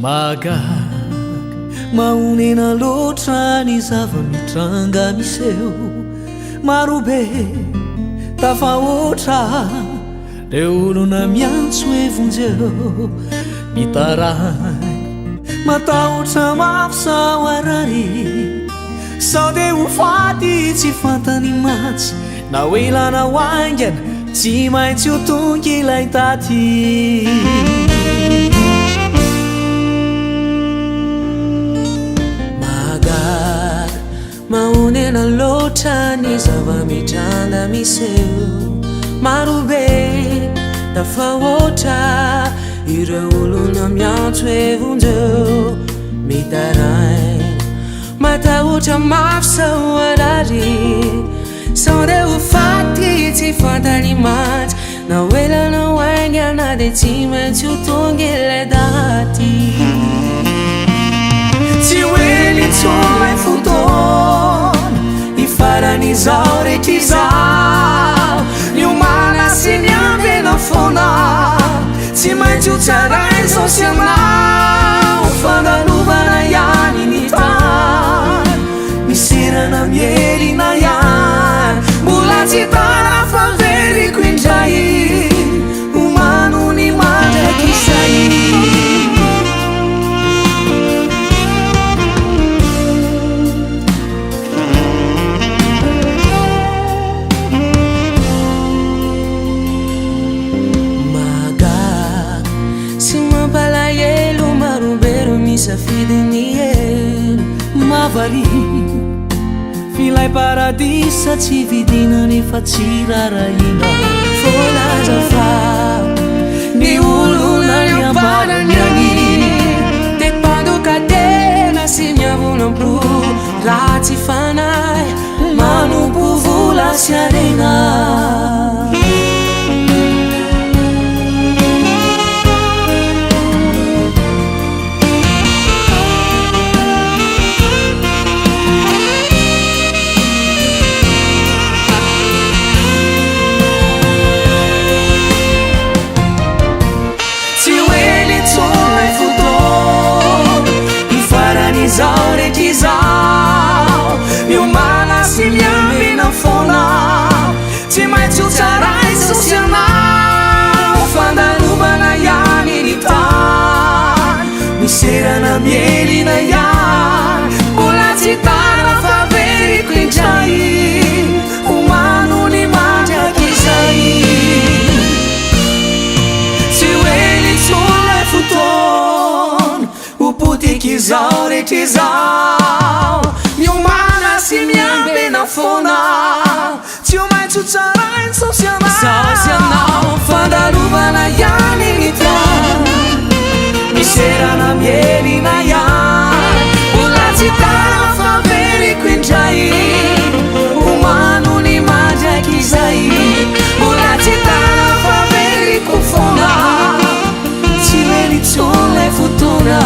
Magak maonena loatra ny zava-mitranga miseho marobe tafahoatra le olona miantso evonjeo mitaray matahotra mafy sao arary sao de ho faty tsy fantany matsy na hoe lana hoaingana tsy maintsy ho tonga ilay taty maonena loatra ny zava-mitranga miseho marobe tafahoatra ireo olona miantso evonjeo mitaray matahotra mafy sao arary sao de ho faty tsy fantany matsy na hoe lana hoaingana de tsy maintsy ho tonga ilay daty tsy hoe nitsonay fotoana ifaran'izao rehetra izao ny omana sy ny ambena foana tsy maintsy ho tsaray zao sy anao fandalovana ihany ny tany miserana mielina ihany mbola tsy tara fa veriko indray omano ny mandrak'izay safidiny elo mavari filay paradisa tsy vidinany fa tsy rarahina folazafa ny olona ny ambarany any de pandoka tena sy miavonam-bro raha tsy fanay manompo vola sy arena zao rehetra izao ny omana sy miambina foana tsy maintsy ho tsaray zao sy anao fandalovana ihany ny tany miserana mielina ihany mbola tsy tara fa veriko indray omano ny mandrak'izay tsy hoe nitsonay fotoana uputik zao rehetra izao ny omana sy miambena foana tsy ho maintsy ho tsaray zao sy anao fandalovana ihany ny tany miserana mielina ihany mbola tsy tara fa veriko indray omano ny mandrak'izay mbola tsy tara fa veriko foana tsy hoe nitsonay fotoana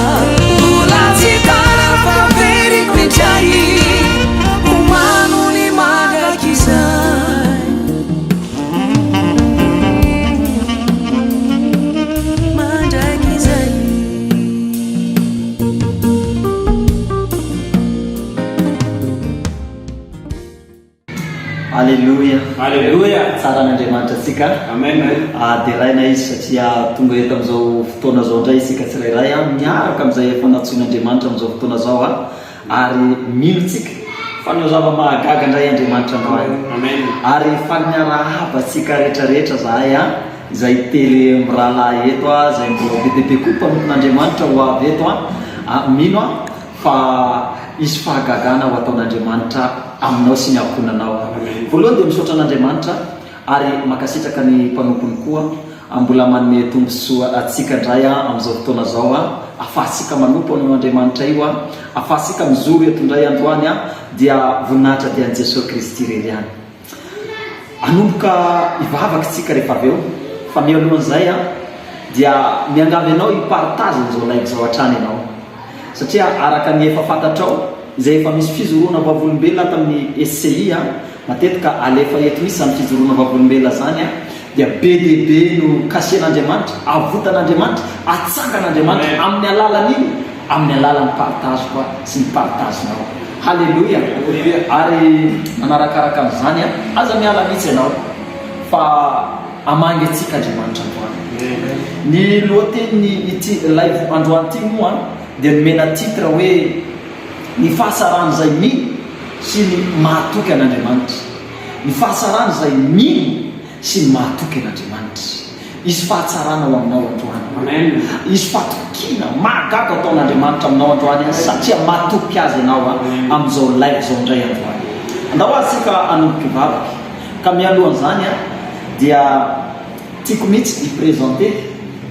mbola tsy tara fa veriko indray omano ny mandrak'izay mandrak'izay Alleluia. Alleluia. Tsara n'Andriamanitra atsika. Amen. Dia raina izy satria tonga eto amin'izao fotoana zao indray isika tsirairay miaraka amin'izay efa natsoin'Andriamanitra amin'izao fotoana zao ary minotsika fa ny zava-mahagaga indray Andriamanitra androany. Amen. Ary fa niarahaba atsika rehetrarehetra zahay izay tele mirahalahy eto izay mbola be dia be koa mpanompon'Andriamanitra ho avy eto mino fa isy fahagagana ho ataon'Andriamanitra aminao sy ny amponanao. Voalohany dia misaotra an'Andriamanitra ary makasitraka ny mpanompony koa mbola manome tombosoa atsika indray amin'izao fotoana zao afahantsika manompo an'Andriamanitra io afahantsika mizoro eto indray androany dia voninahitra dia an' Jesosy Kristy irery ihany anomboka ivavaka tsika rehefa avy eo fa mialohan'izay dia miangavy ianao hipartage an'izao laiko zao hatrany ianao satria araka ny efa fantatrao izay efa misy fizoroana vavolombelona tamin'ny SCI matetika alefa eto misy zany fizoroana vavolombelona zany dia be deaibe no kasian'andriamanitra avotan'andriamanitra atsangan'andriamanitra amin'ny alalan'iny amin'ny alalan'ny partage koa sy ny partagenao halleloia ary manarakaraka an'izany a aza miala mihitsy ianao fa amangy atsika andriamanitra androany ny lohateny ity live androany ity moa dia nomena titre hoe ny fahasarany zay mino sy ny mahatoky an'andriamanitra ny fahasarany zay mino sy ny mahatoky an'andriamanitra izy fahatsarana ao aminao androany izy fahatokina mahagaga ataon'andriamanitra aminao androany satria mahatoky azy ianao amin'izao live zao indray androany andao asika anomboky vavaky ka mialohan'izany dia tiako mihitsy iprésente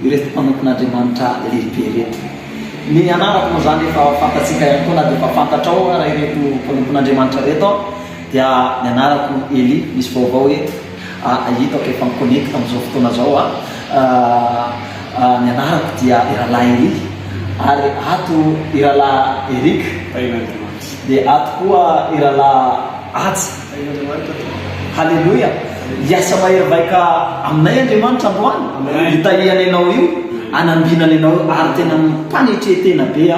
ireto mpanompon'andriamanitra lehibe reto ny anarako moa zany efa fantatsika ihany koa na dia efa fantatrao raha ireto mpanompon'andriamanitra reto dia ny anarako Eli misy vaovao eto hitako efa miconnecte amin'izao fotoana zao ny anarako dia iralahy Eli ary ato iralahy Eric dia ato koa iralahy Atsy halleloia iasa mahery vaika aminay andriamanitra androany hitahihany ianao io anambinany ianao ary tena mpanetretena be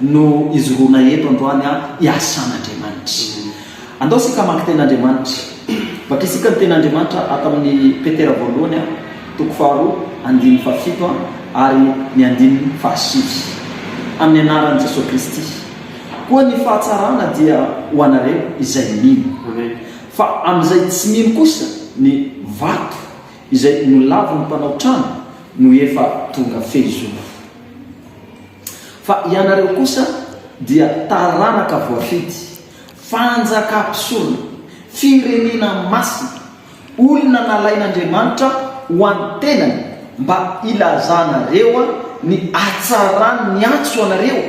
no izorona eto androany iasan'andriamanitra andao sika maky ten'andriamanitra baka isika ny ten'andriamanitra ato amin'ny Petera voalohany toko faharoa andiny fafito ary ny andiny fahasivy amin'ny anaran'i Jesosy Kristy koa ny fahatsarana dia ho anareo izay mino fa amin'izay tsy mino kosa ny vato izay nolavo ny mpanao trano no efa tonga fehizoro fa ianareo kosa dia taranaka voafidy fanjaka-pisorona firenena masina olona nalain'andriamanitra ho an'ny tenany mba ilazanareo ny atsarany ny atso anareo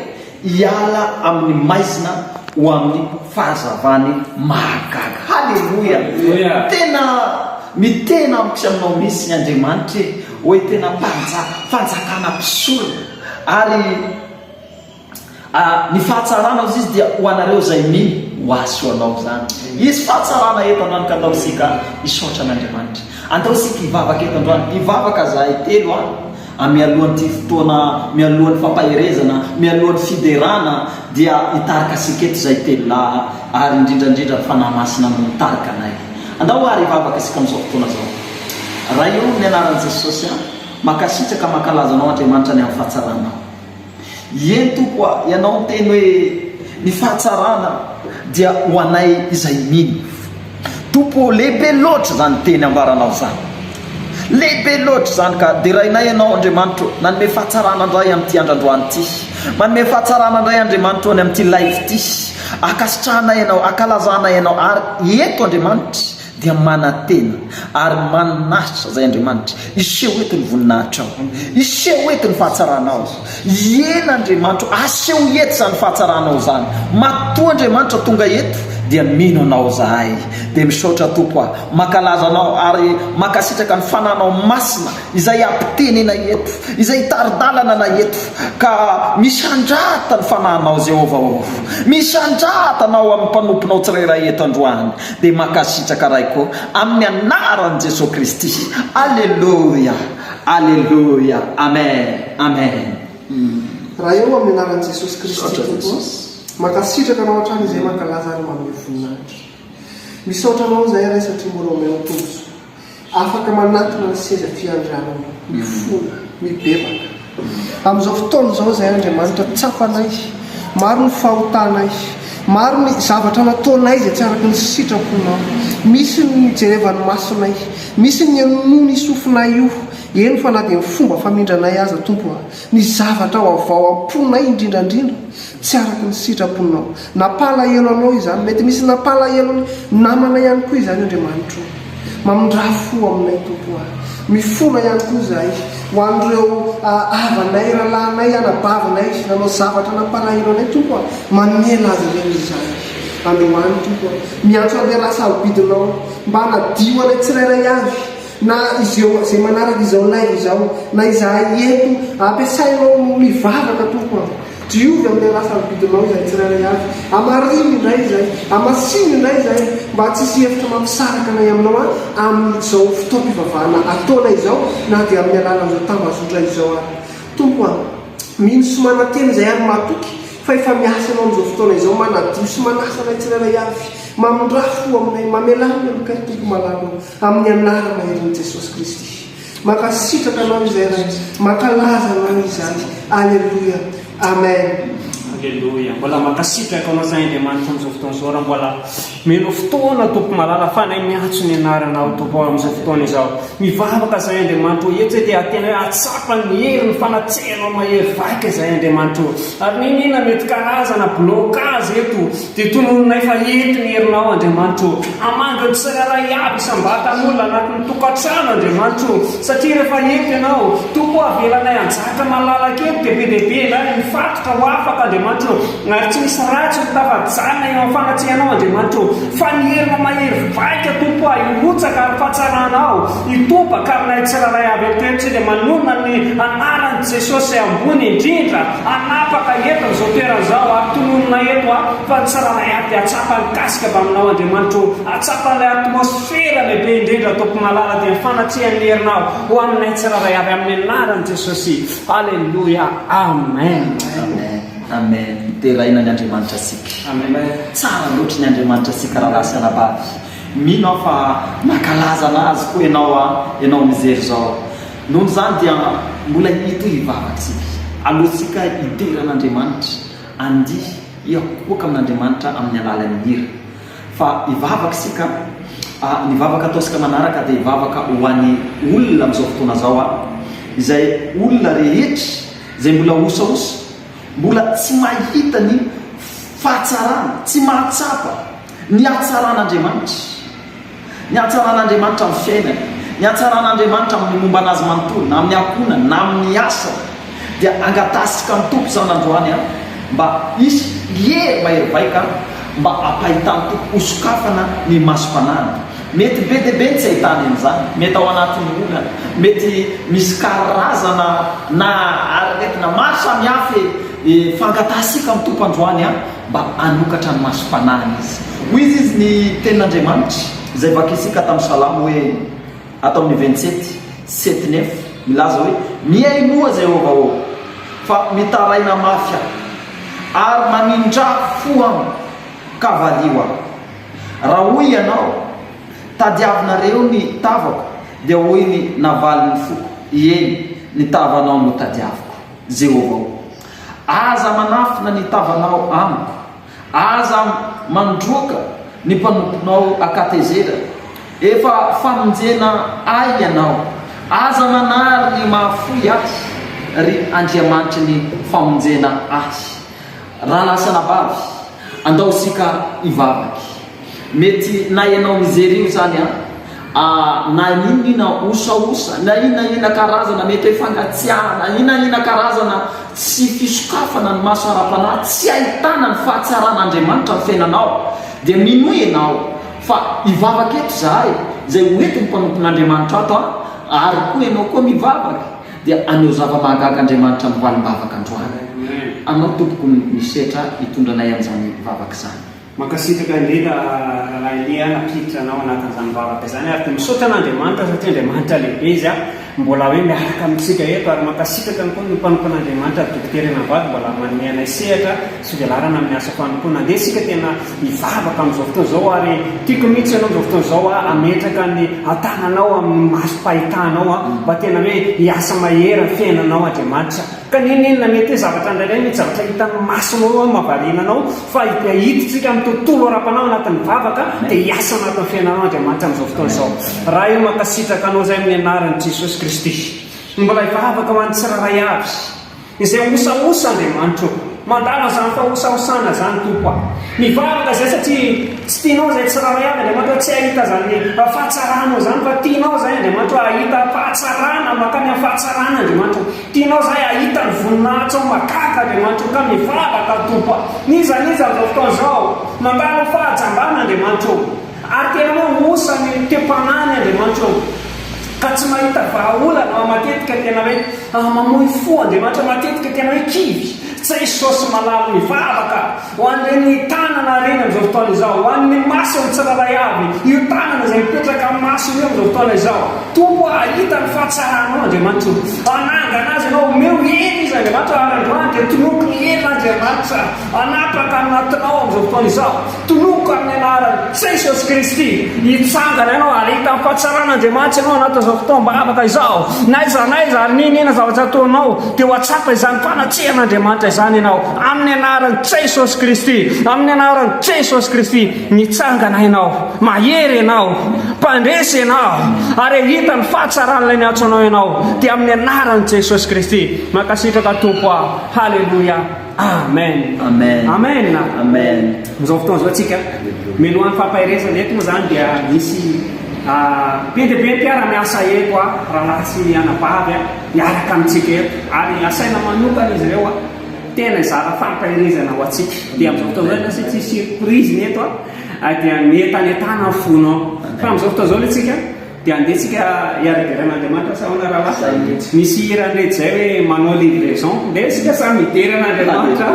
hiala amin'ny maizina ho amin'ny fahazavany mahagaga halleloia tena mitena amikisy aminao misy ny andriamanitra hoe tena fanjakana mpisorona ary ny fahatsarana izy izy dia ho anareo zay mino ho aso anao zany izy fahatsarana eto androany ka ataosika isotra an'andriamanitra antaosika hivavaka eto androany hivavaka zahay telo mialohan'ity fotoana mialohan'ny fampaherezana mialohan'ny fiderana dia hitarika asika eto zay telonahy ary indrindrandrindra fanahymasina mitarika anay andao ary hivavaka asika amin'izao fotoana zao raha io ny anaran'i Jesosy makasitraka makalaza anao andriamanitra ny amin'ny fahatsarana eny tompo ianao teny hoe ny fahatsarana dia ho anay izay mino tompo lehibe loatra zany teny ambaranao zany lehibe loatra zany ka dia rahainay ianao andriamanitra nanome fahatsarana indray amin'ity androandroany ity manome fahatsarana indray andriamanitra any amin'ity live ity akasitrahanay ianao akalazanay ianao ary eto andriamanitra dia manatena ary maninahitra zay andriamanitra iseho eto ny voninahitra ao iseho eto ny fahatsaranao ena andriamanitra aseho eto zany fahatsaranao zany matoa andriamanitra tonga eto dia mino anao zahay dia misaotra tompo makalaza anao ary makasitraka ny fananao masina izay ampitenena eto izay taridalana na eto ka misandrata ny fanahinao Jehovah misandratanao amin'ny mpanomponao tsirairay eto androany dia makasitraka raiko amin'ny anaran'i Jesosy Kristy alleluia alleluia amen amen raha eo amin'ny anaran'i Jesosy Kristy makasitraka anao hatrany izay mankalaza ary manome voninahitra misaotra anao zay ray satria mora omena tomboso afaka manatona ny seza fiandrianana mifona mibebaka amin'izao fotoana izao zay andriamanitra tsapanay maro ny fahotanay maro ny zavatra nataonay zay tsy araky ny sitraponao misy ny jerevany masonay misy ny anono ny sofinay io eny fa na dia ny fomba famindranay aza tompo ny zavatra ao avao amponay indrindrandrindra tsy araky ny sitraponao napalahelo anao izany mety misy napalahelo namana ihany koa izany andriamanitra mamindra fo aminay tompo mifona ihany koa zahay ho an'ireo avanay rahalahinay anabavinay nanao zavatra napalahelo anay tompo manela azy ireny izany androany tompo miantso andeha lasa abidinao mba hanadio anay tsirairay avy na izeo zay manaraka izao lay izao na izahay eto ampiasainao mivavaka tompo diovy amin'ny alasamibidinao izay tsirairay avy amariny indray zay amasiny indray zay mba tsisy hevitra mampisaraka anay aminao amin'izao fotoam-pivavahana ataonay izao na dia amin'ny alalan'izao tambazotra izao ary tompo a mino somana teny izay ary matoky fa efa miasa anao amin'izao fotoana izao manadio sy manasa anay tsirairay avy mamondrafo aminay mamelany amikaritompo malamo amin'ny anarana herin'i Jesosy Kristy makasitraka anao izay ray makalaza anao izany alleluia amen Alleluia. Mbola makasitraka anao zay Andriamanitra amin'izao fotoana izao raha mbola meno fotoana tompo malala fa nay miatso ny anaranao tompo amin'izao fotoana izao mivavaka zay Andriamanitra eto zay dia tena hoe atsapa ny hery ny fanatsehanao mahery vaika zay Andriamanitra ary ninina mety karazana blokazy eto dia tonononay fa ety ny herinao Andriamanitra amanga ny tsirairay aby sambatan'olona anatin'ny tokantrano Andriamanitra satria rehefa ety ianao tompo avelanay anjatra malalaka eto dia be dehibe ndray mifatotra ho afaka Andriamanitra ary tsy misy ratsy ny tafajana eo amin'ny fanatsehanao Andriamanitra fa ny herinao mahery vaika tompo irotsaka ary fahatsarana itobaka ary nay tsirairay avy etoeto tsy dia manonona ny anaran'i Jesosy ambony indrindra anapaka eto amin'izao toerana izao ary tononona eto fa ny tsirairay avy dia atsapa ny kasika avy aminao Andriamanitra atsapa ilay atmosfera lehibe indrindra tompo malala dia fanatsehan'ny herinao ho aminay tsirairay avy amin'ny anaran'i Jesosy alleluia amen amen teraina ny Andriamanitra asika tsara loatra ny Andriamanitra asika raha lasa rabavy mino aho fa makalaza anazy koa ianao mijery zao nohony zany dia mbola hito hivavakasika alohantsika iteran'Andriamanitra andihy iakoaka amin'Andriamanitra amin'ny alalan'ny hira fa hivavaka sika ny vavaka ataosika manaraka dia hivavaka ho an'ny olona amin'izao fotoana zao izay olona rehetra izay mbola osaosa mbola tsy mahita ny fahatsarana tsy mahatsapa ny hatsaran'Andriamanitra ny hatsaran'Andriamanitra amin'ny fiainana ny hatsaran'Andriamanitra amin'ny momba anazy manontolo na amin'ny akonana na amin'ny asa dia angatasika amin'ny tompo zany androany mba isy hery mahery vaika mba ampahitany tompo osokafana ny masom-panahiny mety be dehibe ny tsy ahitany amin'izany mety ao anatin'ny olana mety misy karazana na aretina maro samihafa fangatasika amin'ny tompo androany mba anokatra ny masom-panahiny izy hoy izy ny tenin'Andriamanitra izay vakisika tamin'ny salamo hoe atao amin'ny 27:7-9 milaza hoe miainoa zay ovaova fa mitaraina mafy ary manindra fo kavalio raha hoy ianao tadiavinareo ny tavako dia hoy ny navalin'ny foko eny ny tavanao no tadiaviko Jehovah aza manafina ny tavanao amiko aza mandroaka ny mpanomponao akatezera efa famonjena ay ianao aza manary ny mahafoy azy ry Andriamanitra ny famonjena azy raha lasana bavy andao sika hivavaky mety na ianao mijery io zany na inina osaosa na inina karazana mety hoe fangatsiahana inina karazana tsy fisokafana ny maso ara-panahy tsy ahitana ny fahatsaran'Andriamanitra ny fiainanao dia mino ianao fa hivavaka eto zahay zay hoety ny mpanompon'Andriamanitra ato ary koa ianao koa mivavaka dia aneo zava-mahagaga Andriamanitra mivalim-bavaka androany anao tompoko misetra hitondranay amin'izany vavaka zany makasitraka indrindra raha Elia napiditra anao anatin'izany vavaka zany ary misaotra an'Andriamanitra satria Andriamanitra lehibe izy mbola hoe miaraka amintsika eto ary makasitraka ny koa ny mpanompon'Andriamanitra dokotera Navady mbola manome anay sehatra sy velarana amin'ny asa fanompoana andeha sika tena hivavaka amin'izao fotoana izao ary tiako mihitsy ianao amin'izao fotoana izao ametraka ny atananao amin'ny masom-pahitanao mba tena hoe hiasa mahery ny fiainanao Andriamanitra ka ninina mety hoe zavatra indraindray mety zavatra hitan'ny masonao mavarinanao fa hiditsika amin'ny tontolo ara-panao anatin'ny vavaka dia hiasa anatin'ny fiainanao Andriamanitra amin'izao fotoana izao raha io makasitraka anao zay amin'ny anaran'i Jesosy Kristy mbola hivavaka ho an'ny tsirairay avy izay osaosa Andriamanitra mandala zany fa osaosana zany tompo mivavaka zay satria tsy tianao zay tsirairay avy Andriamanitra tsy ahita zany fahatsaranao zany fa tianao zay Andriamanitra ahita fahatsarana makany amin'ny fahatsarana Andriamanitra tianao zay ahita ny voninahitra makaka Andriamanitra ka mivavaka tompo nizaniza amin'izao fotoana izao mandala fahajambana Andriamanitra ary tena hoe osa ny tempanany Andriamanitra ka tsy mahita vahaolana matetika tena hoe mamoy fo Andriamanitra matetika tena hoe kivy Jesosy malalo mivavaka ho an'ireny tanana reny am'izao fotoana izao, ho an'ny maso ny tsiraray avy, io tanana izay mipetraka amin'ny maso io am'izao fotoana izao. Tompo ahita ny fahatsarahanao Andriamanitra, anangana azy ianao, omeo hely izy Andriamanitra, arandroany dia tonoko ny hely Andriamanitra, anapaka anatinao am'izao fotoana izao, tonoko amin'ny anaran'i Jesosy Kristy, hitsangana ianao ary hita ny fahatsaran'Andriamanitra ianao anatin'izao fotoam-bavaka izao. Naiza ary ninina zavatra ataonao dia ho atsapa izany fanatsehan'Andriamanitra izany ianao amin'ny anaran'i Jesosy Kristy, amin'ny anaran'i Jesosy Kristy. Nitsangana ianao, mahery ianao, mpandresy ianao, ary hita ny fahatsaran'ilay niantsonao ianao dia amin'ny anaran'i Jesosy Kristy. Mankasitraka Tompo aho. Halleluia. Amen. Amen. Amen. Amen. Amin'izao fotoana izao atsika milohan'ny fampahiresana eto moa zany dia misy be dia be mpiara-miasa eto raha lasy anabavy miaraka amintsika eto, ary asaina manokana izy ireo tena izara fampahirizana ho atsika. Dia amin'izao fotoana izao nasy tsy surprise ny eto dia mientanetana fonao. Fa amin'izao fotoana izao letsika dia andehtsika hiara-deran'Andriamanitra sahoana raha lasa misy hirandrety zay hoe manao livraison, dia sika samy mideran'Andriamanitra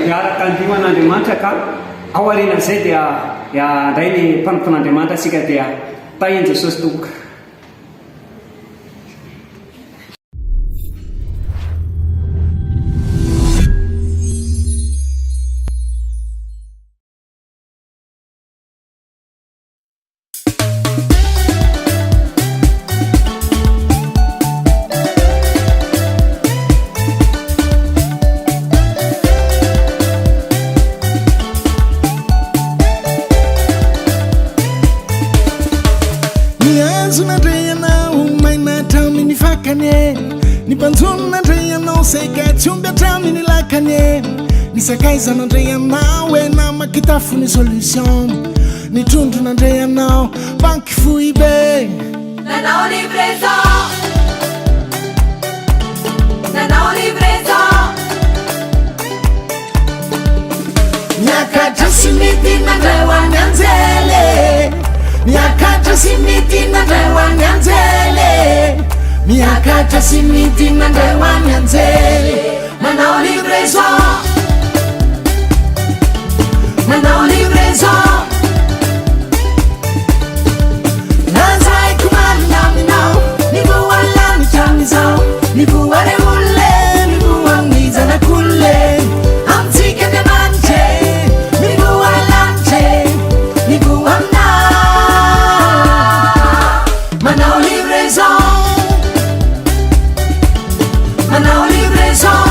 miaraka andriman'Andriamanitra ka ao aorianan'izay dia indray ny mpanompon'Andriamanitra sika dia tahian Jesosy tompoka. Nisakaizan'andray anao ena makitafony solution, nitrondron'andray anao banky fohy be, nanao livraison, nanao livraison, miakatra sy mity nandray ho any anjely, miakatra sy mity nandray ho any anjely, miakatra sy mity nandray ho any anjely, manao livraison, manao livraison, nazaiko malinaminao, nivoalanitra amizao, nivoare olle, nivoan'ny zanak'olle, amitsika Andriamanitra, nivoalanitra, nivoamina, manao livraison, manao livraison.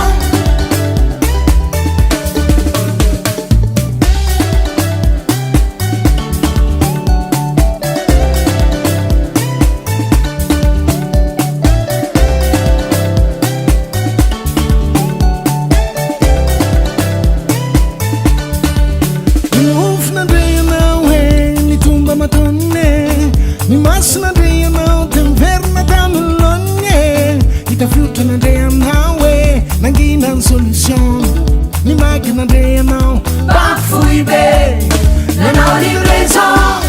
Solution, ni máquina de não, bank fui be, nanao livraison,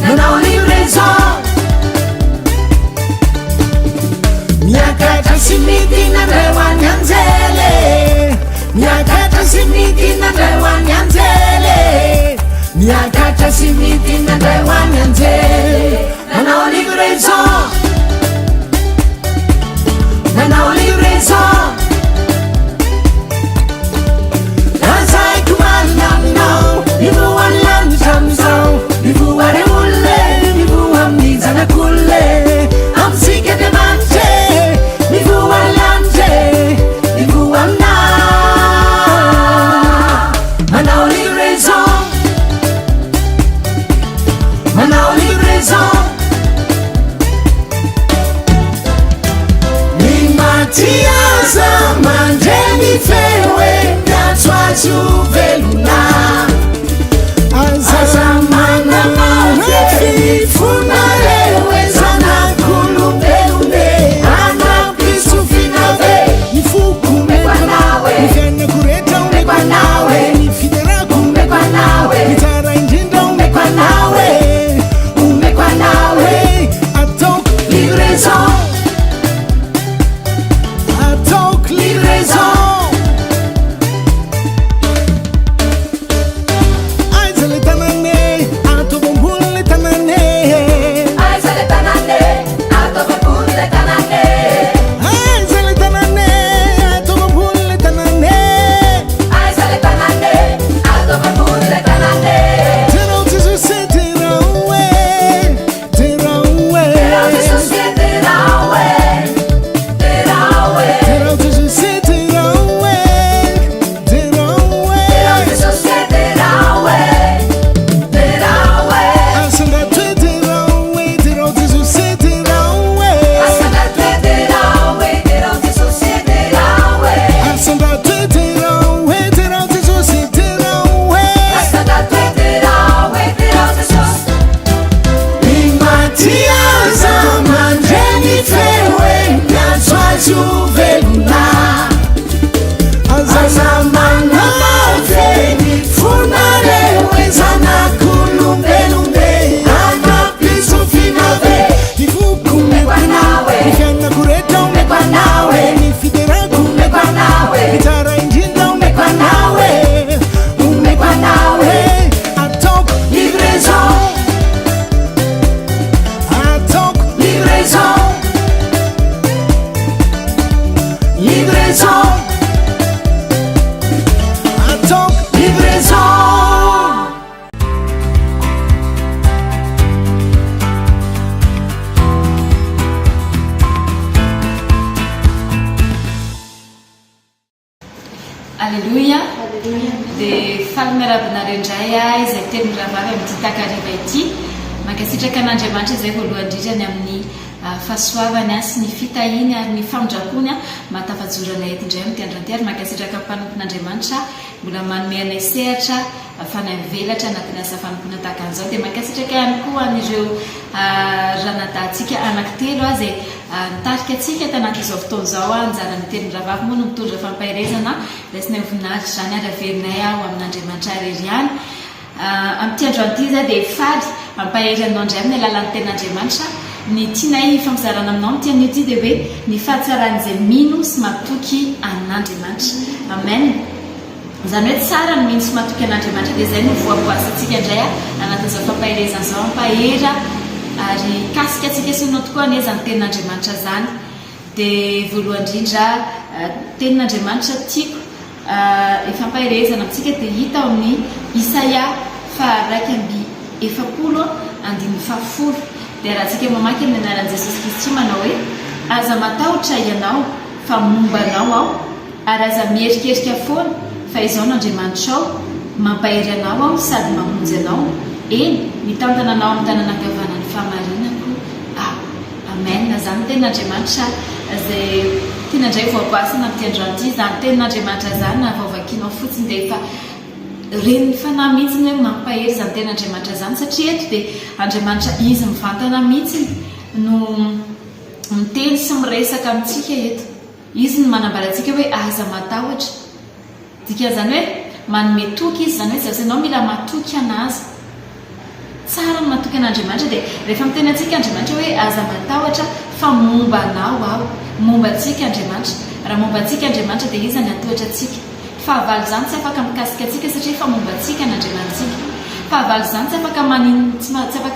nanao livraison, miakatra sy mity nandray ho any anjely, miakatra sy mity nandray ho any anjely, miakatra sy mity nandray ho any anjely, nanao livraison, nanao livraison, nazaiko malinaminao, nivoalanitra amizao, nivoare olle, nivoa amin'ny zanak'olle, amitsika Andriamanitra, nivoalanitra, nivoa amina, manao livraison, manao livraison. Tiaza mandreny feoe miatso azo velona, aza manamana fifona reo e zanak'olombelone, anampisofina ve ny foko mekanawe, ny fiainako rehetra omekanawe, ny fiderako omekanawe, ny tsara indrindra omekanawe, omekanawe, ataoko livraison, livraison. livraison, attends, livraison. Alléluia. Dia faly miarabinareo indray izay teny miravavy amin'ity takariva ity mankasitraka an'Andriamanitra izay voalohany indrindrany amin'ny fahasoavany sy ny fitahiny ary ny famondrakony mahatafajorana eto indray amin'ny andranty ary mankasitraka mpanompon'Andriamanitra mbola manome anay sehatra fanavelatra anatin'ny asa fanompona tahaka an'izao dia mankasitraka ihany koa an'ireo ranadahantsika anankitelo izay nitarika atsika tanaty izao fotoana izao anjara ny teny miravavy moa no mitondra fampahirezana raisina voninahitra izany ary averinay ao amin'Andriamanitra irery amin'ity andro an'ity zay dia faly mampahery anao indray amin'ny alalan'ny ten'Andriamanitra ny tianay famizarana aminao amin'ity anio ity dia hoe ny fahatsaran'izay mino sy matoky an'Andriamanitra. Amen. Izany hoe tsara ny mino sy matoky an'Andriamanitra dia izay no voaboasantsika indray anatin'izao fampahirezana izao mampahera ary kasika atsika sonao tokoa anezany tenin'Andriamanitra zany. Dia voalohany indrindra tenin'Andriamanitra tiako fampahirezana amintsika dia hita ao amin'ny Isaia 1:7 dia raha tsika mamaky amin'ny anaran'i Jesosy Kristy manao hoe aza matahotra ianao fa momba anao aho ary aza mierikerika foana fa izao n'Andriamanitra ao mampahery anao aho sady mamonjy anao eny mitantana anao amin'ny tanana ankavanany fahamarinako aho. Amen. Zany tenin'Andriamanitra izay tiana indray voaboasana amin'ity androan'ity zany tenin'Andriamanitra zany na vaovakinao fotsiny dia efa reniny fanahy mihitsiny hoe mampahery zany tenin'Andriamanitra zany satria eto dia Andriamanitra izy mivantana mihitsiny no miteny sy miresaka amintsika eto. Izy no manambara antsika hoe aza matahotra dikan'izany hoe manome toky izy zany hoe zay ianao mila matoky anazy tsara ny matoky an'Andriamanitra dia rehefa miteny antsika Andriamanitra hoe aza matahotra fa momba anao aho momba antsika Andriamanitra raha momba antsika Andriamanitra dia izy ny atohatra antsika. Fahavalo zany tsy afaka mikasika antsika satria fa momba antsika n'Andriamanitsika. Fahavalo zany tsy afaka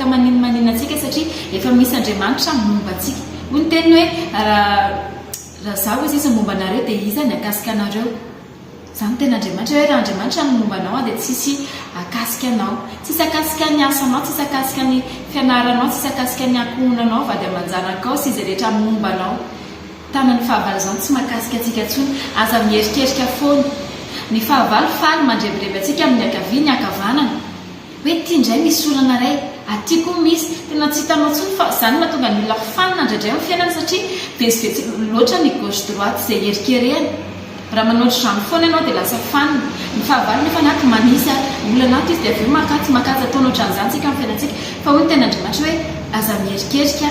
manino antsika satria efa misy Andriamanitra momba antsika. Hoy ny teny hoe raha zaho izy momba anareo dia izy ny akasika anareo. Zany tenin'Andriamanitra hoe raha Andriamanitra ny momba anao dia tsisy akasika anao, tsisy akasika ny asanao, tsisy akasika ny fianaranao, tsisy akasika ny ankohonanao vady amanjanakao sy izy rehetra momba anao. Tanan'ny fahavalo zany tsy makasika antsika intsony aza mierikerika foana. Ny fahavalo faly mandrebireby antsika amin'ny akavia ny akavanana hoe tia indray misy olana ray aty koa misy tena tsy hitanao intsony fa izany mahatonga ny olona fanina indraindray amin'ny fiainana satria vezivezy loatra ny gauche droite izay erikerehany. Raha manoatra izany foana ianao dia lasa fanina. Ny fahavalo nefa naty manisy olana ato izy dia avy eo makaty ataonao ohatran'izany tsika amin'ny fiainantsika fa hoy ny tenin'Andriamanitra hoe aza mierikerika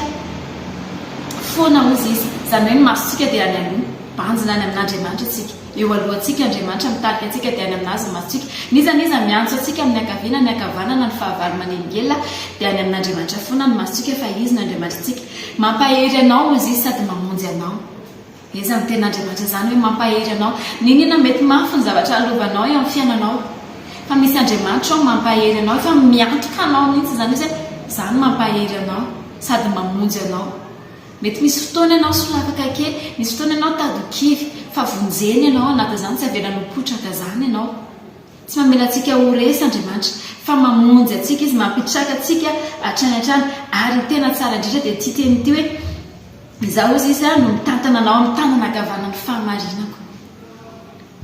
foana ozy izy. Izany hoe ny masontsika dia any aloha banjina any amin'Andriamanitra atsika eo alohantsika Andriamanitra mitarika antsika dia any aminazy masontsika nizaniza miantso atsika amin'ny akaviana ny akavanana ny fahavalo manengelina dia any amin'Andriamanitra foana ny masontsika fa izy ny Andriamanitra tsika mampahery anao ozy izy sady mamonjy anao. Izy amin'ny tenin'Andriamanitra zany hoe mampahery anao ninina mety mafy ny zavatra alovanao eo amin'ny fiainanao fa misy Andriamanitra ao mampahery anao efa miantoka anao mihitsy zany hoe zany mampahery anao sady mamonjy anao. Mety misy fotoana ianao solavaka kely, misy fotoana ianao tadokivy fa vonjeny ianao anatin'izany tsy avela nopotraka zany ianao. Tsy mamela antsika ho resy Andriamanitra fa mamonjy antsika izy mampitraka antsika hatrany hatrany ary tena tsara indrindra dia ity teny ity hoe izaho izy izy no mitantana anao amin'ny tanana ankavanany fahamarinako.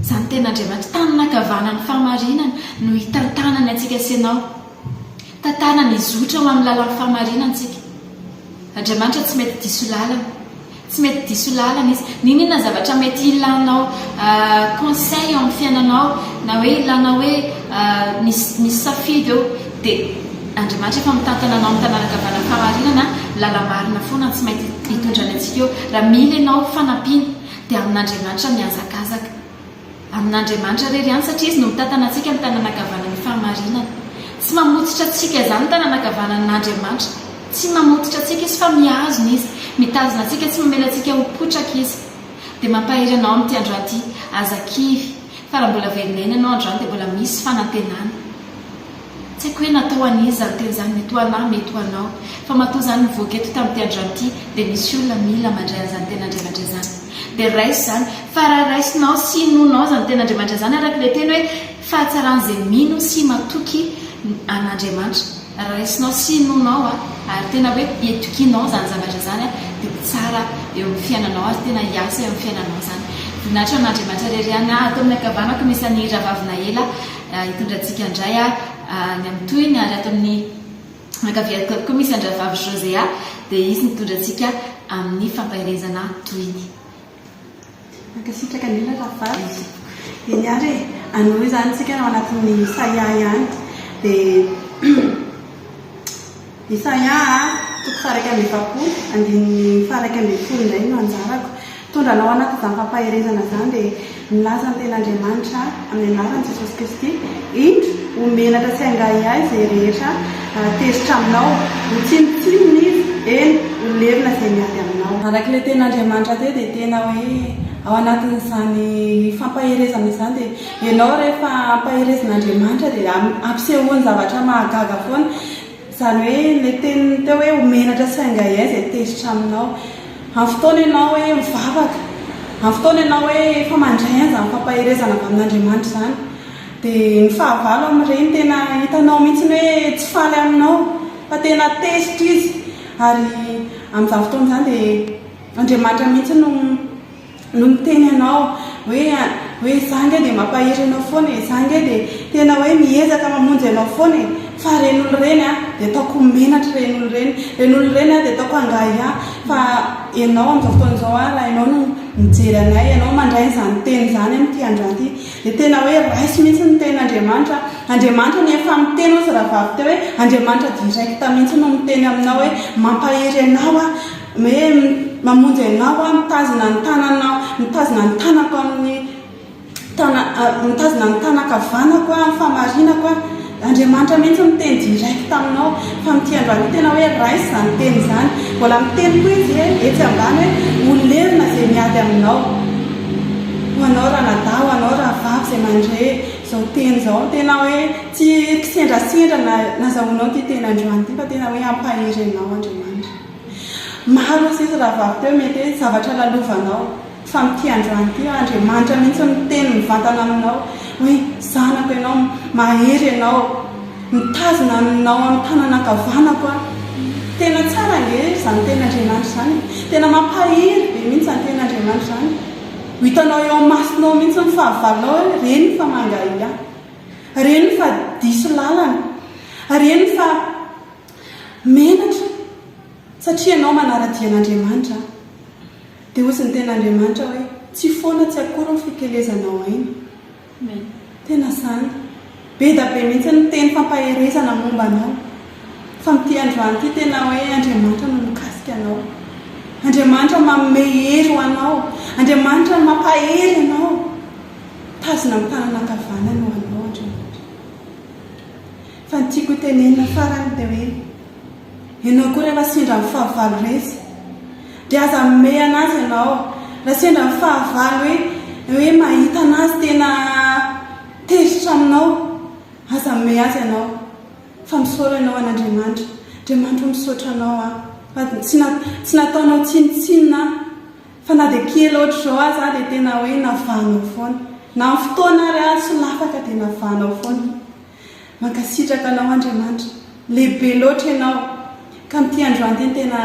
Izany tenin'Andriamanitra tanana ankavanany fahamarinana no hitantanany antsika sy ianao. Tantanany izotra ho amin'ny lalan'ny fahamarinana antsika. Andriamanitra tsy mety diso lalana, tsy mety diso lalana izy. Ninona zavatra mety ilanao conseil amin'ny fiainanao na hoe ilana hoe misy safidy eo dia Andriamanitra efa mitantana anao amin'ny tanana ankavanany fahamarinana lalamarina foana tsy mety hitondrany antsika eo. Raha mila ianao fanampiana dia amin'Andriamanitra miazakazaka, amin'Andriamanitra rery ihany satria izy no mitantana antsika amin'ny tanana ankavanany fahamarinana. Tsy mamototra antsika izany ny tanana ankavanan'Andriamanitra. Tsy mamototra antsika izy fa mihazona izy, mitazona antsika tsy mamela antsika ho potraka izy. Dia mampahery anao amin'ity androan'ity azakivy fa raha mbola velonena ianao androany dia mbola misy fanantenana. Tsy haiko hoe natao an'izy zany teny izany mety ho anahy mety ho anao fa matoa izany nivoaka eto tamin'ity androan'ity dia misy olona mila mandray an'izany tenin'Andriamanitra izany. dia raisy zany fa raha raisinao sy nonao zany ten'andriamanitra zany araka le teny hoe fahatsaran'izay mino sy matoky an'andriamanitra raha raisinao sy nonao ary tena hoe etokinao zany zavatra zany dia tsara eo amin'ny fiainanao ary tena hiasa eo amin'ny fiainanao zany voninahitra an'andriamanitra reriany atao amin'ny akavanako misy an'ira vavina ela hitondrantsika indray ny amin'ny toyny ary ato amin'ny ankaviako koa misy andravavy Josea dia izy nitondrantsika amin'ny fampahirezana toyny ankasitraka nila ravavy eny ary anoy zany tsika ao anatin'ny Isaia ihany dia Isaia toko faraka amby 20 andiny faraka amby 10 indray no anjarako tondranao anaty izany fampahirezana zany dia milaza ny ten'Andriamanitra amin'ny anaran'i Jesosy Kristy indro omenatra sy angay ahy izay rehetra tezitra aminao ho tsinotsinony izy eny ho levina izay miady aminao arak'ilay ten'Andriamanitra teo dia tena hoe ao anatin'izany fampahirezana izany dia ianao rehefa ampahirezin'Andriamanitra dia ampisehoany zavatra mahagaga foana izany hoe le teny teo hoe omenatra sy angay ahy izay tezitra aminao amin'ny fotoana ianao hoe mivavaka amin'ny fotoana ianao hoe efa mandray an'izany fampahirezana avy amin'Andriamanitra zany dia ny fahavalo amin'ireny tena hitanao mihitsy hoe tsy faly aminao fa tena tezitra izy ary amin'izany fotoana zany dia Andriamanitra mihitsy no miteny anao hoe zange dia mampahiry anao foana zange dia tena hoe miezaka mamonjy anao foana fa reny olo reny dia ataoko menatra reny olo reny dia ataoko angay fa ianao amin'izao fotoana izao raha ianao no mijery anay ianao mandray izany teny zany amin'ity andro ity dia tena hoe raisy mihitsy ny ten'Andriamanitra Andriamanitra ny efa miteny ozy rahavavy teo hoe Andriamanitra direkta mihitsy no miteny aminao hoe mampahiry anao hoe mamonjy anao mitazona ny tananao mitazona ny tanako amin'ny mitazona ny tanakavanako amin'ny famarinako Andriamanitra mihitsy miteny direkta aminao fa amin'ity andro ity tena hoe raisy izany teny zany mbola miteny koa izy etsy ambany hoe olevina izay miady aminao ho anao raha nada ho anao raha vavy izay mandre izao teny izao tena hoe tsy kisendrasendra nazahoanao ity teny androany ity fa tena hoe ampahiry anao Andriamanitra maro sisy raha vavy teo mety hoe zavatra lalovanao fa amin'ity androany ity Andriamanitra mihitsy miteny mivantana aminao hoe zanako ianao mahery ianao mitazona aminao amin'ny tanana ankavanako tena tsara nge zany ten'Andriamanitra zany tena mampahiry be mihitsy zany ten'Andriamanitra zany ho hitanao eo masinao mihitsy ny fahavalao reny fa mangay reny fa diso lalana reny fa menatra satria ianao manara-dian'Andriamanitra dia ozy ny ten'Andriamanitra hoe tsy foana tsy akory ny fikelezanao ainy tena zany be da be mihitsy ny teny fampahirezana momba anao fa amin'ity androany ity tena hoe Andriamanitra no mikasika anao Andriamanitra manome hery ho anao Andriamanitra mampahery anao tazona amin'ny tanana ankavanana ho anao Andriamanitra fa ny tiako tenenina farany dia hoe ianao koa rehefa sendra amin'ny fahavalo resy dia aza mime anazy ianao raha sendra amin'ny fahavalo hoe mahita anazy tena tezitra aminao aza mime azy ianao fa misaora ianao an'Andriamanitra Andriamanitra misaotra anao fa tsy nataonao tsinotsinona fa na dia kely ohatra izao aza dia tena hoe navahanao foana na amin'ny fotoana ary tsy lafaka dia navahanao foana mankasitraka anao Andriamanitra lehibe loatra ianao ka amin'ity androany ity tena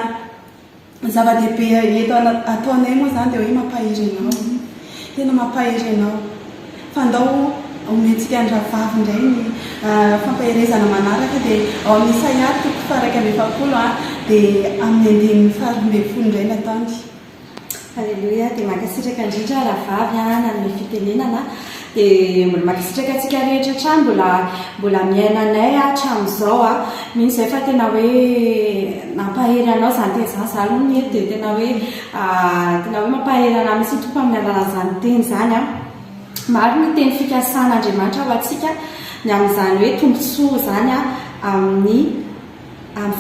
zava-dehibe eto ataonay moa zany dia hoe mampahiry anao tena mampahiry anao fa andao omentsika andravavy indray ny fampahirezana manaraka dia ao amin'ny Isaia toko faraka amby 20 dia amin'ny andiny faharoamby 10 indray nataony Alleluia dia mankasitraka indrindra rahavavy na amin'ny fitenenana dia mbola mankasitraka antsika rehetra hatrany mbola miainanay hatramin'izao mihitsy izay fa tena hoe nampahery anao zany teny zany zany no mety dia tena hoe mampahery anao misy tompo amin'ny alalan'izany teny zany maro ny teny fikasan'Andriamanitra ho antsika ny amin'izany hoe tombontsoa zany amin'ny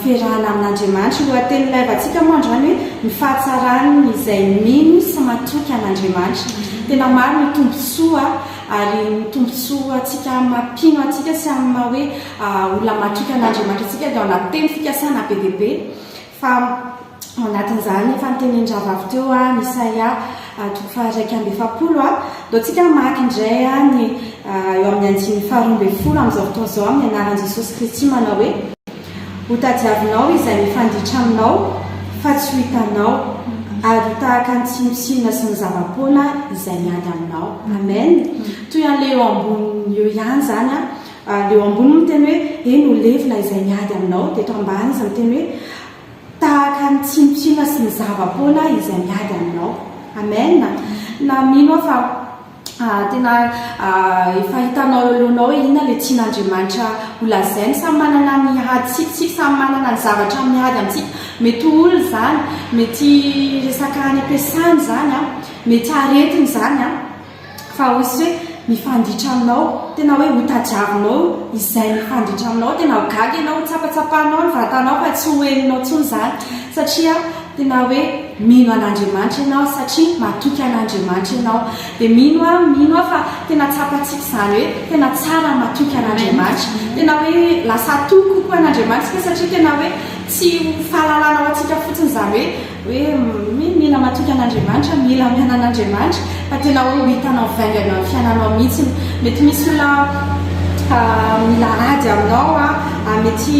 fiarahana amin'Andriamanitra lohateny ilaivantsika moa androany hoe ny fahatsarany izay mino sy matoky an'Andriamanitra tena maro ny tombontsoa ary ny tombontsoa atsika mampino atsika sy amin'ny maha hoe olona matoky an'Andriamanitra atsika dia ao anaty teny fikasana be dia be fa anatin'izany fantenendrava avy teo a ny Isaia 2:7 a do tsika maky indray a ny eo amin'ny andiny 2:20 amin'izao fotoana izao amin'ny anaran'i Jesosy Kristy manao hoe ho tadiavinao izay mifanditra aminao fa tsy ho hitanao ary ho tahaka ny tsimotsinona sy ny zavapoana izay miady aminao. Amen. Toy an'ilay eo ambony eo ihany zany a leo ambony miteny hoe eny ho levina izay miady aminao dia eto ambany izy miteny hoe tahaka ny tsimotsinona sy ny zavapoana izay miady aminao. Amen. Na mino fa tena efa hitanao alohanao hoe inona le tian'Andriamanitra ho lazainy. Samy manana ny aditsika, samy manana ny zavatra miady amintsika. Mety olo zany, mety resaka any ampiasany zany a, mety aretiny zany a, fa hozy hoe mifanditra aminao, tena hoe ho tadiavinao izay mifanditra aminao, tena ho gaga ianao, ho tsapatsapanao ny vatanao fa tsy ho heninao tsony zany satria tena hoe mino an'Andriamanitra ianao satria matoky an'Andriamanitra ianao. Dia mino fa tena tsapatsika zany hoe tena tsara matoky an'Andriamanitra, tena hoe lasa toky kokoa an'Andriamanitra satria tena hoe tsy fahalalana ao atsika fotsiny zany hoe mila matoky an'Andriamanitra, mila miana an'Andriamanitra fa tena hoe ho hitanao vaingana amin'ny fiainanao mihitsy. Mety misy olona mila ady aminao mety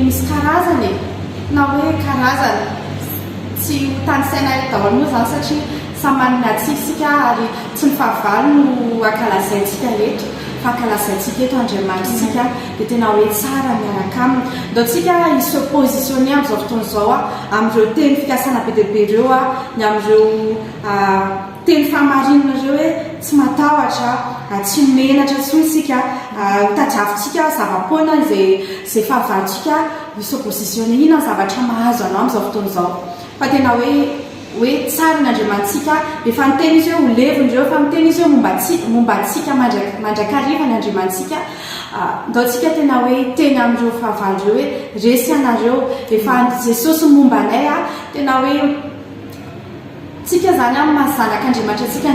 misy karazany na hoe karazany tsy tany saina daholo moa zany satria samy manana atsika ary tsy ny fahavalo no ankalazaintsika eto fa ankalazaintsika eto Andriamanitra dia tena hoe tsara miaraka aminy. Do tsika se positionner amin'izao fotoana izao amin'ireo teny fikasana be dia be ireo ny amin'ireo teny fahamarinana ireo hoe tsy matahotra, tsy menatra tsony isika, tadiavintsika zavapoana izay fahavalontsika se positionner ina zavatra mahazo anao amin'izao fotoana izao. Fa tena hoe tsara n'Andriamantsika efa miteny izy hoe ho leviny ireo, fa miteny izy hoe momba atsika mandrakariva ny Andriamantsika. Ndao tsika tena hoe teny amin'ireo fahavalo ireo hoe resy anareo efa Jesosy momba anay tena hoe tsika zany amin'ny mahazanak'Andriamanitra tsika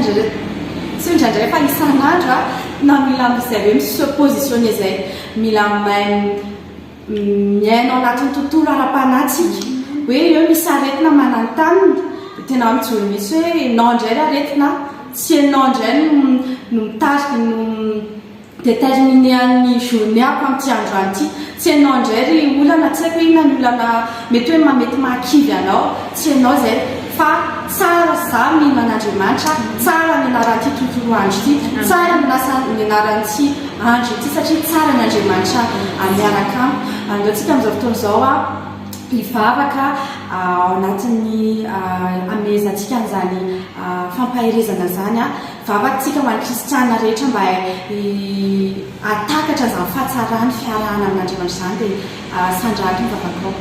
tsy indraindray fa isan'andro na mila izay hoe misy positionner zay mila miainao anatin'ny tontolo ara-panahytsika hoe eo misy aretina manantanina tena mijoro mihitsy hoe nao indray ry aretina tsy enao indray no mitariky no déterminean'ny journée ako amin'ity andro an'ity, tsy enao indray ry olana tsy haiko inona ny olana mety hoe mamety mahakivy anao, tsy enao zay fa tsara za mino an'Andriamanitra, tsara ny anaran'ity tontolo andro ity, tsara ny anaran'ity andro ity satria tsara ny Andriamanitra miaraka andao tsika amin'izao fotoana izao hivavaka ao anatin'ny amezantsika an'izany fampaherezana zany vavakantsika ho an'ny kristiana rehetra mba atakatra zany fahatsarany fiarahana amin'Andriamanitra zany dia sandraky ny vavakao.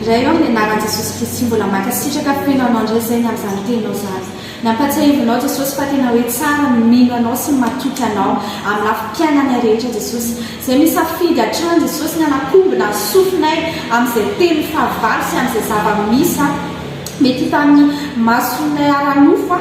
Iray eo amin'ny anaran'i Jesosy Kristy mbola makasitraka fenanao indray zay ny amin'izany tenao zany. Nampatsiahivinao Jesosy fa tena hoe tsara mino anao sy matoky anao amin'ny lafim-piainana rehetra Jesosy. Izay misafidy hatrany Jesosy ny anakombona ny sofinay amin'izay teny fahavalo sy amin'izay zava-misy mety tamin'ny masonay ara-nofo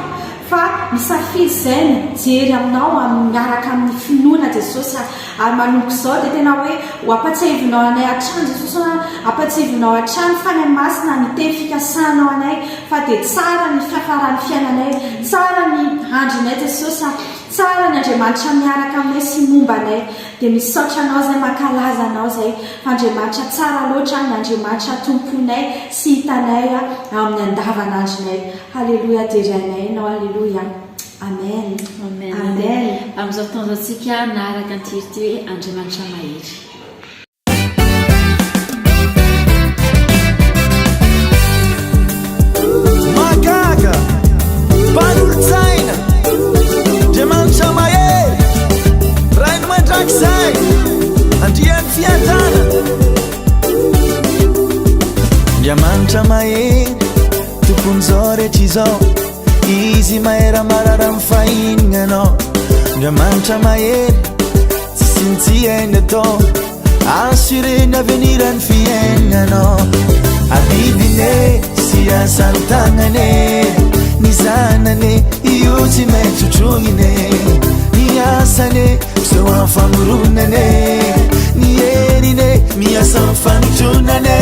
fa misafidy izay mijery aminao miaraka amin'ny finoana Jesosy ary manomboka izao dia tena hoe ho ampatsiahivinao anay hatrany Jesosy, ampatsiahivinao hatrany fa ny masina ny teny fikasanao anay fa dia tsara ny fiafaran'ny fiainanay, tsara ny andronay Jesosy, tsara ny Andriamanitra miaraka aminay sy momba anay dia misaotra anao zay mankalaza anao zay fa Andriamanitra tsara loatra ny Andriamanitra tomponay sy hitanay amin'ny andavanandronay. Halleluia, deranay ianao, halleluia. Amen. Amen. Amen. Amin'izao fotoana izao tsika naraka antirity hoe Andriamanitra mahery. Magaga panolotsaina Andriamanitra mahery rainy mandrakizay andriany fiatana Andriamanitra mahery tokony zao rehetra izao izy mahera marara mifahinana anao Andriamanitra mahery tsy sintsihainy atao assureny avenirany fiainanao abibine sy asany tagnane ny zanane io tsy maintsy hotrongine ny asane zao amfamoronane ny herine miasa mifanontronane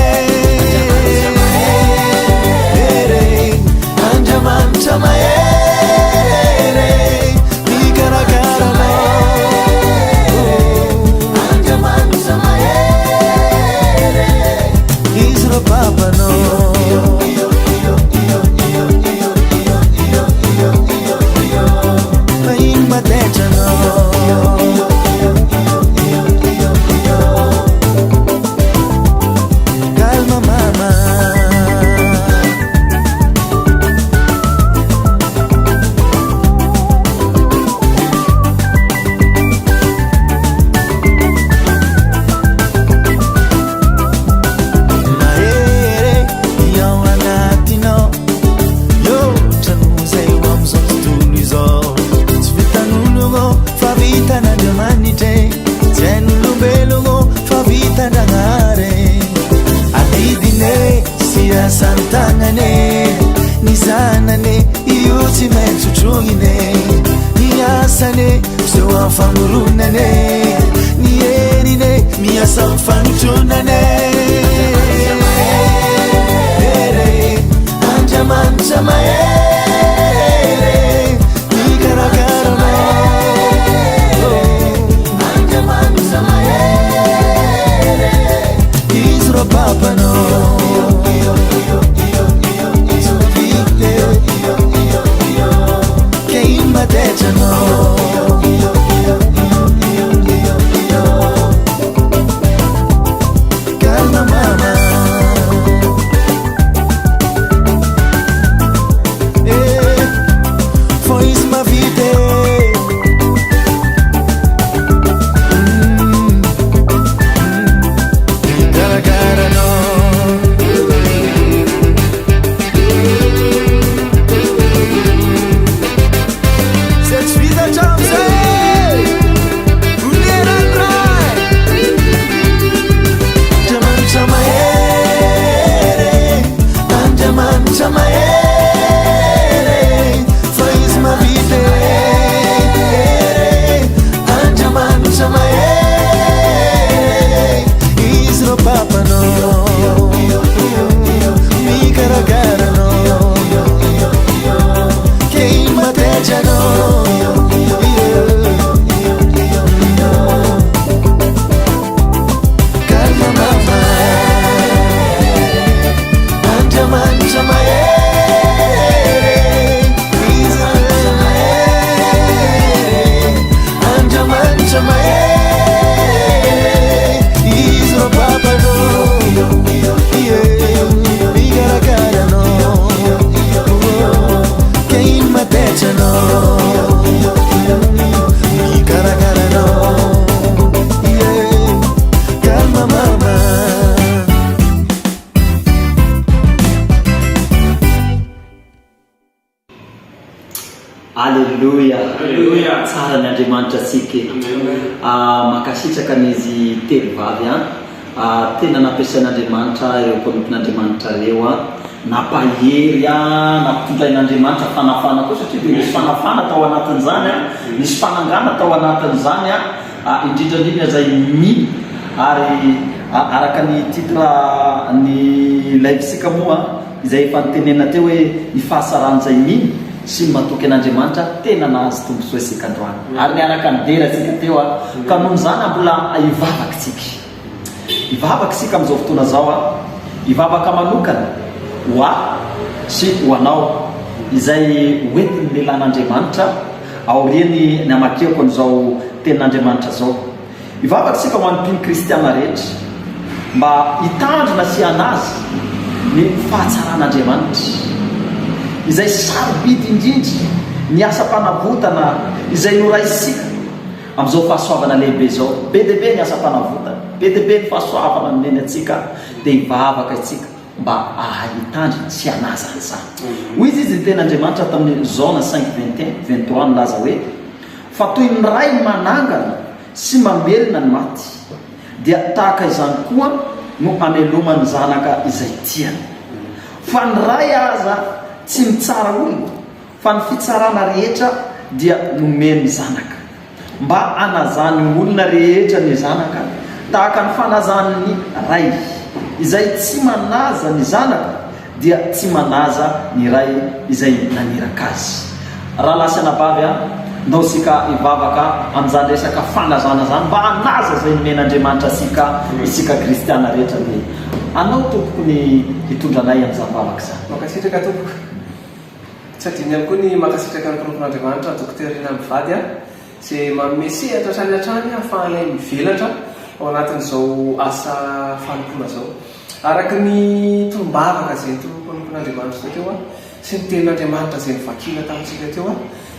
ine niasane seo afangoronane nierine miasa mfanotronane andramanitra mahere nikarakarana andramanitra mahere izy ro papano calma mama foi isso uma vida cara cara no Alleluia tsara ny Andriamanitra tsika makasitraka n'izy telo vavy tena nampiasain'Andriamanitra ireo mpampian'Andriamanitra reo nampahery nampitondrain'Andriamanitra fanafana koa satria dia misy fanafana tao anatin'izany misy fanangana tao anatin'izany indrindrandrindra zay mi ary araka ny titre ny laivitsika moa izay efa nitenena teo hoe ny fahasaran'izay mi sy matoky an'Andriamanitra tena nahazo tombosoa isika androany ary niaraka nidera tsika teo ka noho izany mbola hivavaka isika amin'izao fotoana zao hivavaka manokana hoa sy ho anao izay hoentiny lehilahin'Andriamanitra aoriany ny amakiako an'izao tenin'Andriamanitra zao hivavaka isika ho an'ny mpino kristiana rehetra mba hitandrina sy hanazy ny fahatsaran'Andriamanitra izay sarobidy indrindra ny asa-panavotana izay noraisika amin'izao fahasoavana lehibe zao be dehibe ny asa-panavotana be dehibe ny fahasoavana nomeny atsika dia hivavaka itsika mba ahitandry sy hanaza an'izany hoy izy ny ten'Andriamanitra tamin'ny Jaona 5:21-23 nilaza hoe fa toy ny ray manangana sy mamelona ny maty dia tahaka izany koa no amelomany zanaka izay tiany fa ny ray aza tsy mitsara olona fa ny fitsarana rehetra dia nomeny zanaka mba anazany olona rehetra ny zanaka tahaka ny fanazan'ny ray izay tsy manaza ny zanaka dia tsy manaza ny ray izay naniraka azy raha lasana vavy ndao sika hivavaka amin'izany resaka fanazana zany mba hanaza zay nomen'Andriamanitra isika kristiana rehetra dia anao tompoko ny hitondranay amin'izany vavaka zany makasitraka tompoko tsy adiny ihany koa ny makasitraka ny tompon'Andriamanitra dokterina mivady zay manome sehatra hatrany hatrany ahafahanay mivelatra ao anatin'izao asa fanompona zao araky ny tolombavaka zay tompon'Andriamanitra teo sy ny tenin'Andriamanitra zay nivakina tamintsika teo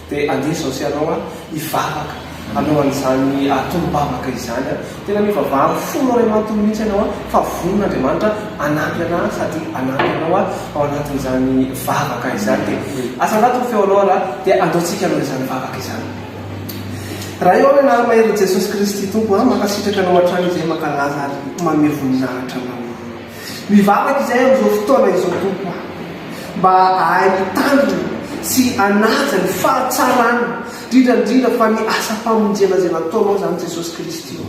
dia andesao sy anao hivavaka anao an'izany tolombavaka izany tena mivavahany folo ray manontolo mihitsy ianao fa vonin'Andriamanitra anampy ana sady anampy anao ao anatin'izany vavaka izany dia asandato ny feo anao dia andaotsika anao izany vavaka izany raha eo hoe nary-mahery Jesosy Kristy tompo makasitraka anao hatrany izay makalaza ary manome voninahitra anao mivavaka izay amin'izao fotoana izao tompo mba ahay mitandrina sy anaja ny fahatsarana indrindrandrindra fa ny asa-pamonjena zay nataonao zany Jesosy Kristy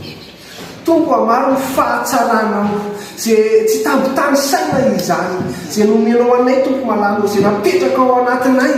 tompo amaro ny fahatsaranao zay tsy tambotany saina izany zay nomenao anay tompo malalo zay napetraka ao anatinay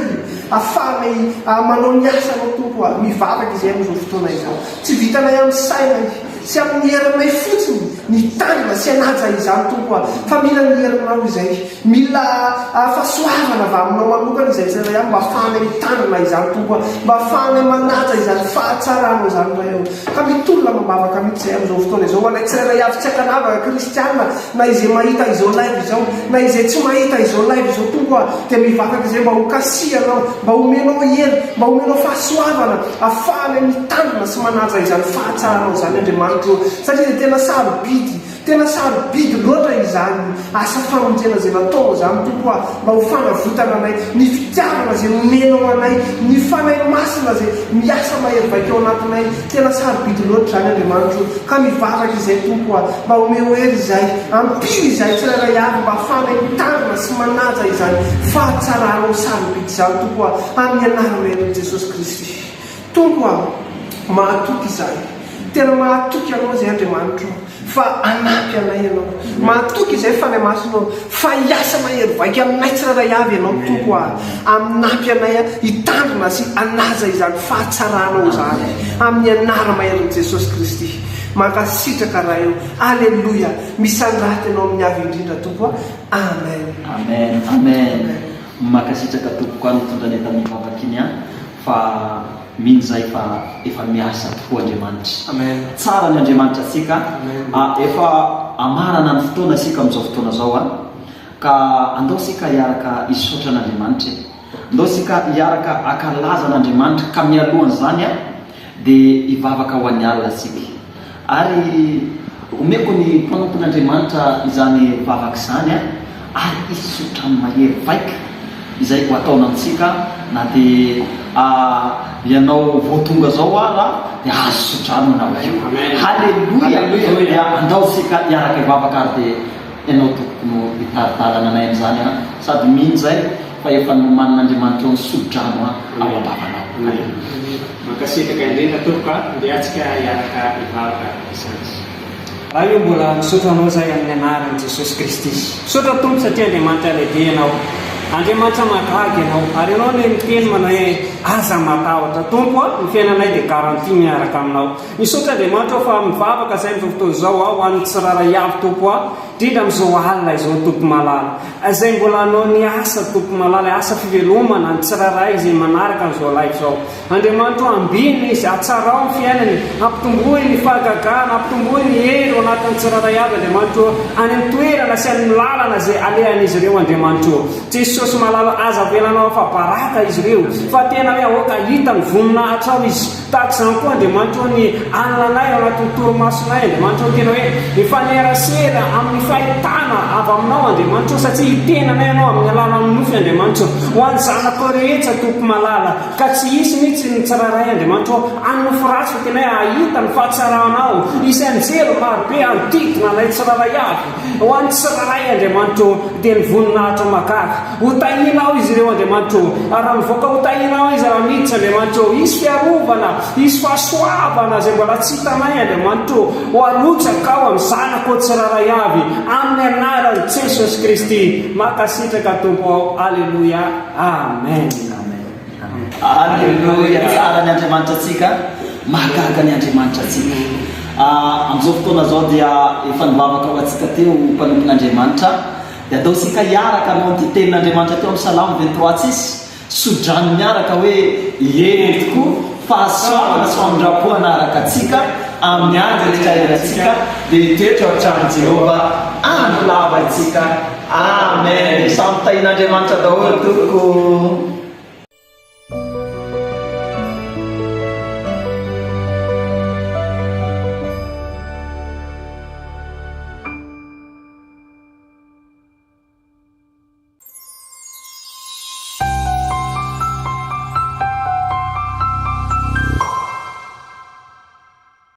ahafahanay manao ny asanao tompo mivavaka izay am'izao fotoana izao tsy vitanay amin'ny saina sy amin'ny herinay fotsiny ny tanina sy anaja izany tompo fa mila ny herinao izay mila fahasoavana va aminao manokana izay tsirairay mba ahafahanay mitandrina izany tompo mba ahafahanay manaja izany fahatsaranao zany ray eo ka mitolona mambavaka mihitsy zay am'izao fotoana izao anay tsirairay avy tsy akanavaka kristianina na izay mahita izao live izao na izay tsy mahita izao live izao tompo dia mivavaka izay mba ho kasianao mba homenao hery mba homenao fahasoavana ahafahanay mitandrina sy manaja izany fahatsaranao zany Andriamanitra satria tena sarobidy loatra izany asa famonjena zay nataonao zany tompo mba ho fanavotana anay ny fitiavana zay nomenao anay ny fanay masina zay miasa mahery vaika ao anatinay tena sarobidy loatra zany Andriamanitra ka mivavaka izay tompo mba homeo hery izay ampily izay tsirairay avy mba afanay mitandrina sy manaja izany fahatsaranao sarobidy zany tompo amin'ny anarana hery Jesosy Kristy tompo mahatoky izay tena mahatoky anao zay Andriamanitra fa anampy anay ianao mahatoky izay fanay masinao fa hiasa mahery vaika aminay tsirairay avy ianao tompo aminampy anay hitandrina sy anaja izany fahatsaranao zany amin'ny anara mahery Jesosy Kristy mankasitraka raha eo alleluia misandraty ianao amin'ny avy indrindra tompo amen mankasitraka tompo koa mitondra ny mivavaka iny fa mino zay fa efa miasa tokoa Andriamanitra tsara ny Andriamanitra asika efa amarana ny fotoana asika amin'izao fotoana zao ka andao sika hiaraka hisotra n'Andriamanitra andao sika hiaraka akalaza n'Andriamanitra ka mialohany zany dia hivavaka ho an'ny alina asika ary omeko ny mpanompon'Andriamanitra izany vavaka izany ary hisotra ny mahery vaika izay ho ataona amintsika na dia ianao voatonga zao dia azo sotrano na halleluia andao sika hiaraka hivavaka ary dia ianao tokony hitaritalana anay amin'izany sady mino zay fa efa nomanin'Andriamanitra ny sodrano ao am-bavanao mankasitraka indrindra tompoka dia atsika hiaraka hivavaka isansy raha io mbola misotranao zay amin'ny anaran'i Jesosy Kristy sotra tompo satria Andriamanitra lehibe ianao Andriamanitra mahagaga ianao ary ianao le miteny manao hoe aza matahotra tompo ny fiainanay dia garanti miaraka aminao misotra Andriamanitra fa mivavaka zay amin'izao fotoana zao ho an'ny tsiraray avy tompo indrindra amin'izao alina izao tompo malala izay mbola anao ny asa tompo malala asa fivelomana ny tsiraray izay manaraka amin'izao live zao Andriamanitra ambiny izy atsarao ny fiainany ampitomboy ny fahagagana ampitomboy ny hery ao anatin'ny tsiraray avy Andriamanitra any amin'ny toerana sy amin'ny lalana zay alehan'izy ireo Andriamanitra Jesosy malala aza velanao fa baraka izy ireo fa tena hoe ahoaka hita ny voninahitra ao izy tahaka izany koa Andriamanitra ny ananay ao anatin'ny toromasonay Andriamanitra tena hoe mifanerasera amin'ny fahitana avy aminao Andriamanitra satria hitenanay ianao amin'ny alalan'ny nofy Andriamanitra ho an'ny zanako rehetra tompo malala ka tsy hisy mihitsy ny tsiraray Andriamanitra anofo ratsy fa tena hoe ahita ny fahatsaranao isy anjelo marobe anodidina anay tsiraray avy ho an'ny tsiraray Andriamanitra dia ny voninahitra magaga hotahinao izy ireo Andriamanitra raha mivoaka hotahinao izy raha miditra Andriamanitra hisy fiarovana hisy fahasoavana zay mbola tsy hitanay Andriamanitra ho alotsaka ao amin'ny zanako tsiraray avy amin'ny anaran'i Jesosy Kristy mankasitraka tompo ao alleluia amen alleluia tsara ny Andriamanitra atsika mahagaga ny Andriamanitra atsika amin'izao fotoana zao dia efa nivavaka ho atsika teo mpanompon'Andriamanitra dia atao sika hiaraka anao ny tenin'Andriamanitra teo amin'ny Salamo 23 sodrano miaraka hoe ieny tokoa fahasoavana sy famindrapoana araka atsika amin'ny andro rehetrarehetratsika dia hitoetra ao an-trano Jehova andro lava atsika amen samy tahin'Andriamanitra daholo toko